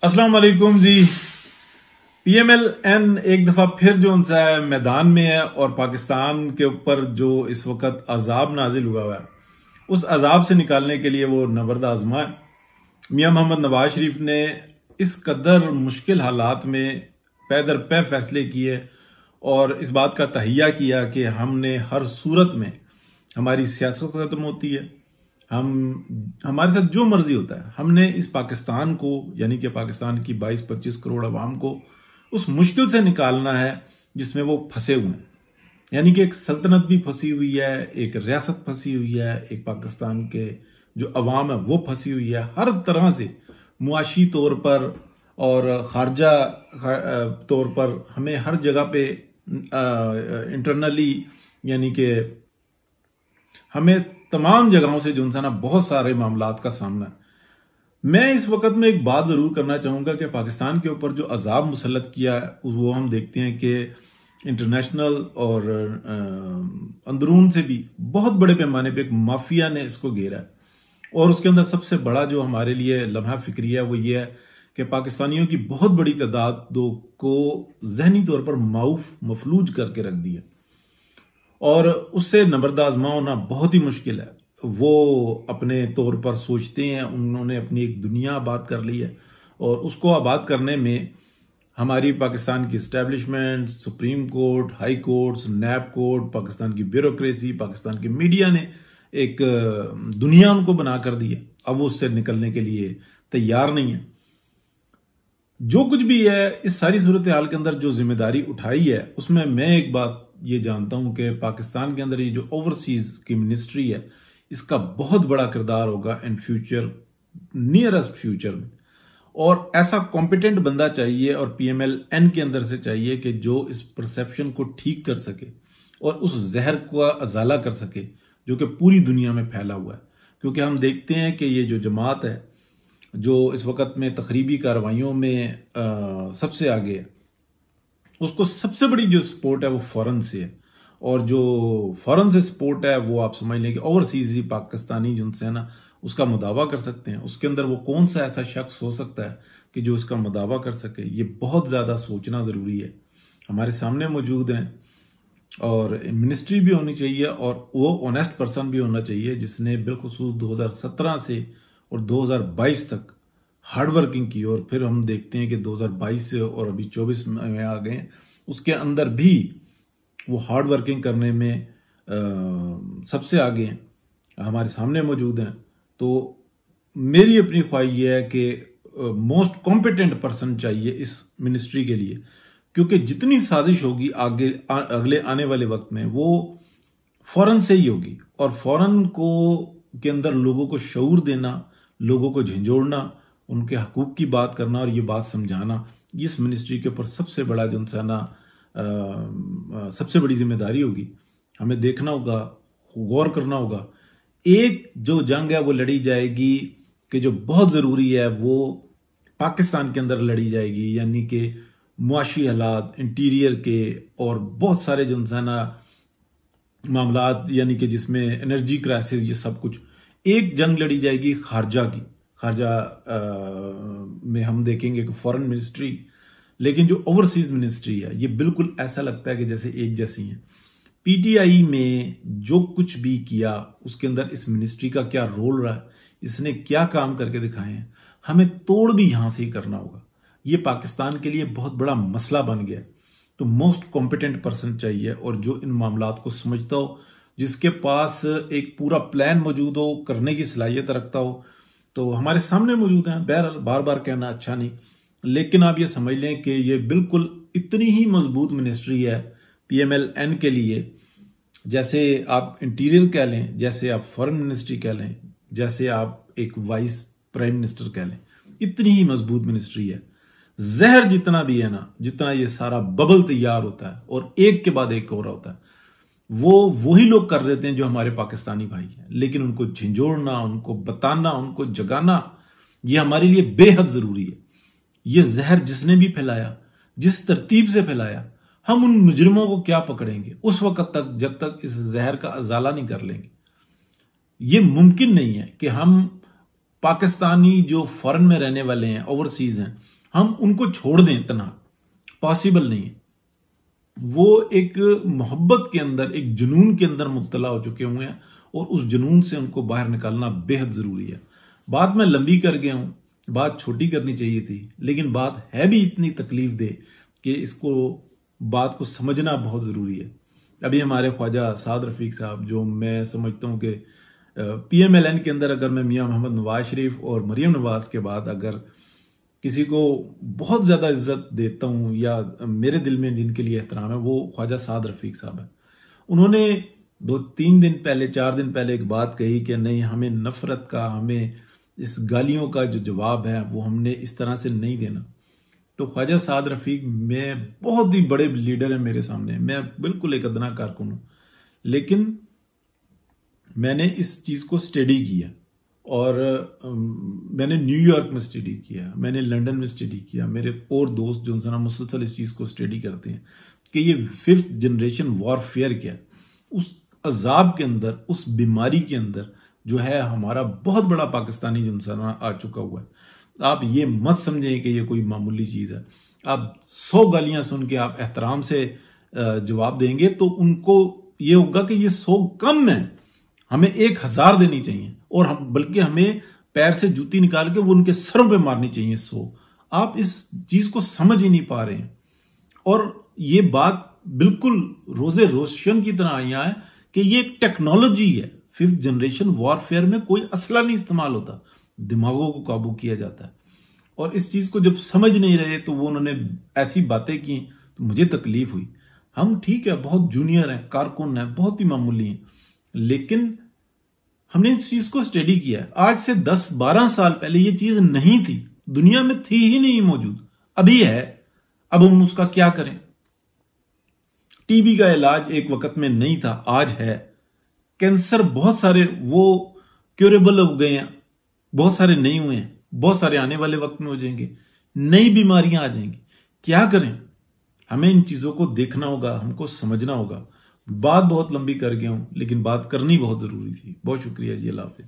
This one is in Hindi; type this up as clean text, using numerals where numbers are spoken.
अस्सलाम वालेकुम जी। पीएमएल-एन एक दफा फिर जो उनसा है मैदान में है और पाकिस्तान के ऊपर जो इस वक्त अजाब नाजिल हुआ है उस अजाब से निकालने के लिए वो नबर्द आजमा है। मियां मोहम्मद नवाज शरीफ ने इस कदर मुश्किल हालात में पै दर पै फैसले किए और इस बात का तहिया किया कि हमने हर सूरत में हमारी सियासत खत्म होती है, हम हमारे साथ जो मर्जी होता है, हमने इस पाकिस्तान को यानी कि पाकिस्तान की 22-25 करोड़ आवाम को उस मुश्किल से निकालना है जिसमें वो फंसे हुए हैं। यानी कि एक सल्तनत भी फंसी हुई है, एक रियासत फंसी हुई है, एक पाकिस्तान के जो अवाम है वो फंसी हुई है। हर तरह से मुआशी तौर पर और खारजा तौर पर हमें हर जगह पे इंटरनली यानी कि हमें तमाम जगहों से जो ना बहुत सारे मामलात का सामना है। मैं इस वक्त में एक बात जरूर करना चाहूंगा कि पाकिस्तान के ऊपर जो अजाब मुसल्लत किया है वो हम देखते हैं कि इंटरनेशनल और अंदरून से भी बहुत बड़े पैमाने पे एक माफिया ने इसको घेरा है। और उसके अंदर सबसे बड़ा जो हमारे लिए लम्हा फिक्री है वो ये है कि पाकिस्तानियों की बहुत बड़ी तादाद को जहनी तौर पर मफलूज करके रख दिया और उससे नबर्द आजमा होना बहुत ही मुश्किल है। वो अपने तौर पर सोचते हैं, उन्होंने अपनी एक दुनिया आबाद कर ली है और उसको आबाद करने में हमारी पाकिस्तान की establishment, supreme court, high courts, NAB court, Pakistan की ब्यूरोक्रेसी, पाकिस्तान की मीडिया ने एक दुनिया उनको बना कर दी है। अब वो उससे निकलने के लिए तैयार नहीं है। जो कुछ भी है इस सारी सूरत हाल के अंदर जो जिम्मेदारी उठाई है उसमें मैं एक बात ये जानता हूं कि पाकिस्तान के अंदर ये जो ओवरसीज की मिनिस्ट्री है इसका बहुत बड़ा किरदार होगा इन फ्यूचर, नियरेस्ट फ्यूचर में। और ऐसा कॉम्पिटेंट बंदा चाहिए और पीएमएल-एन के अंदर से चाहिए कि जो इस परसेप्शन को ठीक कर सके और उस जहर को अजाला कर सके जो कि पूरी दुनिया में फैला हुआ है। क्योंकि हम देखते हैं कि ये जो जमात है जो इस वक्त में तकरीबी कार्रवाइयों में सबसे आगे है, उसको सबसे बड़ी जो सपोर्ट है वो फॉरेन से है। और जो फॉरेन से सपोर्ट है वो आप समझ लें कि ओवरसीज पाकिस्तानी जिनसे है ना उसका मुदावा कर सकते हैं। उसके अंदर वो कौन सा ऐसा शख्स हो सकता है कि जो इसका मुदावा कर सके, ये बहुत ज्यादा सोचना जरूरी है। हमारे सामने मौजूद हैं और मिनिस्ट्री भी होनी चाहिए और वो ऑनेस्ट पर्सन भी होना चाहिए जिसने बिलखुसूस 2017 से और 2022 तक हार्ड वर्किंग की। और फिर हम देखते हैं कि 2022 से और अभी 24 में आ गए, उसके अंदर भी वो हार्ड वर्किंग करने में सबसे आगे हैं, हमारे सामने मौजूद हैं। तो मेरी अपनी ख्वाहिश ये है कि मोस्ट कॉम्पिटेंट पर्सन चाहिए इस मिनिस्ट्री के लिए, क्योंकि जितनी साजिश होगी आगे अगले आने वाले वक्त में वो फौरन से ही होगी। और फौरन को के अंदर लोगों को शऊर देना, लोगों को झंझोड़ना, उनके हकूक की बात करना और ये बात समझाना, इस मिनिस्ट्री के ऊपर सबसे बड़ा जो ना सबसे बड़ी जिम्मेदारी होगी। हमें देखना होगा, गौर करना होगा। एक जो जंग है वो लड़ी जाएगी कि जो बहुत जरूरी है वो पाकिस्तान के अंदर लड़ी जाएगी, यानी कि मुआशी हालात, इंटीरियर के और बहुत सारे जो ना मामलात, यानी कि जिसमें एनर्जी क्राइसिस, ये सब कुछ। एक जंग लड़ी जाएगी खारजा की, खारजा में हम देखेंगे कि फॉरेन मिनिस्ट्री, लेकिन जो ओवरसीज मिनिस्ट्री है ये बिल्कुल ऐसा लगता है कि जैसे एक जैसी है। पीटीआई में जो कुछ भी किया उसके अंदर इस मिनिस्ट्री का क्या रोल रहा है, इसने क्या काम करके दिखाए हैं, हमें तोड़ भी यहां से ही करना होगा। ये पाकिस्तान के लिए बहुत बड़ा मसला बन गया। तो मोस्ट कॉम्पिटेंट पर्सन चाहिए और जो इन मामलात को समझता हो, जिसके पास एक पूरा प्लान मौजूद हो, करने की सलाहियत रखता हो। तो हमारे सामने मौजूद हैं। बहरहाल बार बार कहना अच्छा नहीं, लेकिन आप ये समझ लें कि ये बिल्कुल इतनी ही मजबूत मिनिस्ट्री है पीएमएल-एन के लिए, जैसे आप इंटीरियर कह लें, जैसे आप फॉरेन मिनिस्ट्री कह लें, जैसे आप एक वाइस प्राइम मिनिस्टर कह लें। इतनी ही मजबूत मिनिस्ट्री है। जहर जितना भी है ना, जितना ये सारा बबल तैयार होता है और एक के बाद एक हो रहा होता है, वो वही लोग कर देते हैं जो हमारे पाकिस्तानी भाई हैं। लेकिन उनको झंझोड़ना, उनको बताना, उनको जगाना, ये हमारे लिए बेहद जरूरी है। ये जहर जिसने भी फैलाया, जिस तरतीब से फैलाया, हम उन मुजरिमों को क्या पकड़ेंगे उस वक्त तक जब तक इस जहर का अजाला नहीं कर लेंगे। ये मुमकिन नहीं है कि हम पाकिस्तानी जो फॉरेन में रहने वाले हैं, ओवरसीज हैं, हम उनको छोड़ दें तनहा, पॉसिबल नहीं है। वो एक मोहब्बत के अंदर, एक जुनून के अंदर मुब्तला हो चुके हुए हैं और उस जुनून से उनको बाहर निकालना बेहद जरूरी है। बात मैं लंबी कर गया हूं, बात छोटी करनी चाहिए थी, लेकिन बात है भी इतनी तकलीफ दे कि इसको बात को समझना बहुत जरूरी है। अभी हमारे ख्वाजा साद रफीक साहब, जो मैं समझता हूं कि PMLN के अंदर अगर मैं मियां मोहम्मद नवाज शरीफ और मरियम नवाज के बाद अगर किसी को बहुत ज्यादा इज्जत देता हूं या मेरे दिल में जिनके लिए एहतराम है, वो ख्वाजा साद रफीक साहब है। उन्होंने 2-3 दिन पहले, 4 दिन पहले एक बात कही कि नहीं, हमें नफरत का, हमें इस गालियों का जो जवाब है वो हमने इस तरह से नहीं देना। तो ख्वाजा साद रफीक में बहुत ही बड़े लीडर है मेरे सामने, मैं बिल्कुल एक अदना कारकुन हूं, लेकिन मैंने इस चीज को स्टडी किया और मैंने न्यूयॉर्क में स्टडी किया, मैंने लंदन में स्टडी किया, मेरे और दोस्त जो इंसान मुसलसल इस चीज को स्टडी करते हैं कि ये 5th जनरेशन वॉरफेयर क्या है। उस अजाब के अंदर, उस बीमारी के अंदर जो है हमारा बहुत बड़ा पाकिस्तानी जो इंसान आ चुका हुआ है। आप ये मत समझें कि ये कोई मामूली चीज है। आप 100 गालियां सुन के आप एहतराम से जवाब देंगे तो उनको ये होगा कि ये 100 कम है, हमें 1000 देनी चाहिए, और हम बल्कि हमें पैर से जूती निकाल के वो उनके सरों पे मारनी चाहिए 100। आप इस चीज को समझ ही नहीं पा रहे हैं। और ये बात बिल्कुल रोजे रोशन की तरह आई है कि ये एक टेक्नोलॉजी है। 5th जनरेशन वॉरफेयर में कोई असला नहीं इस्तेमाल होता, दिमागों को काबू किया जाता है। और इस चीज को जब समझ नहीं रहे तो वो उन्होंने ऐसी बातें की तो मुझे तकलीफ हुई। हम ठीक है, बहुत जूनियर हैं, कारकुन हैं, बहुत ही मामूली हैं, लेकिन हमने इस चीज को स्टडी किया है। आज से 10-12 साल पहले ये चीज नहीं थी, दुनिया में थी ही नहीं मौजूद, अभी है। अब हम उसका क्या करें? टीबी का इलाज एक वक्त में नहीं था, आज है। कैंसर बहुत सारे वो क्यूरेबल हो गए हैं, बहुत सारे नहीं हुए हैं, बहुत सारे आने वाले वक्त में हो जाएंगे, नई बीमारियां आ जाएंगी। क्या करें? हमें इन चीजों को देखना होगा, हमको समझना होगा। बात बहुत लंबी कर गया हूं, लेकिन बात करनी बहुत जरूरी थी। बहुत शुक्रिया जी, अल्लाह हाफिज।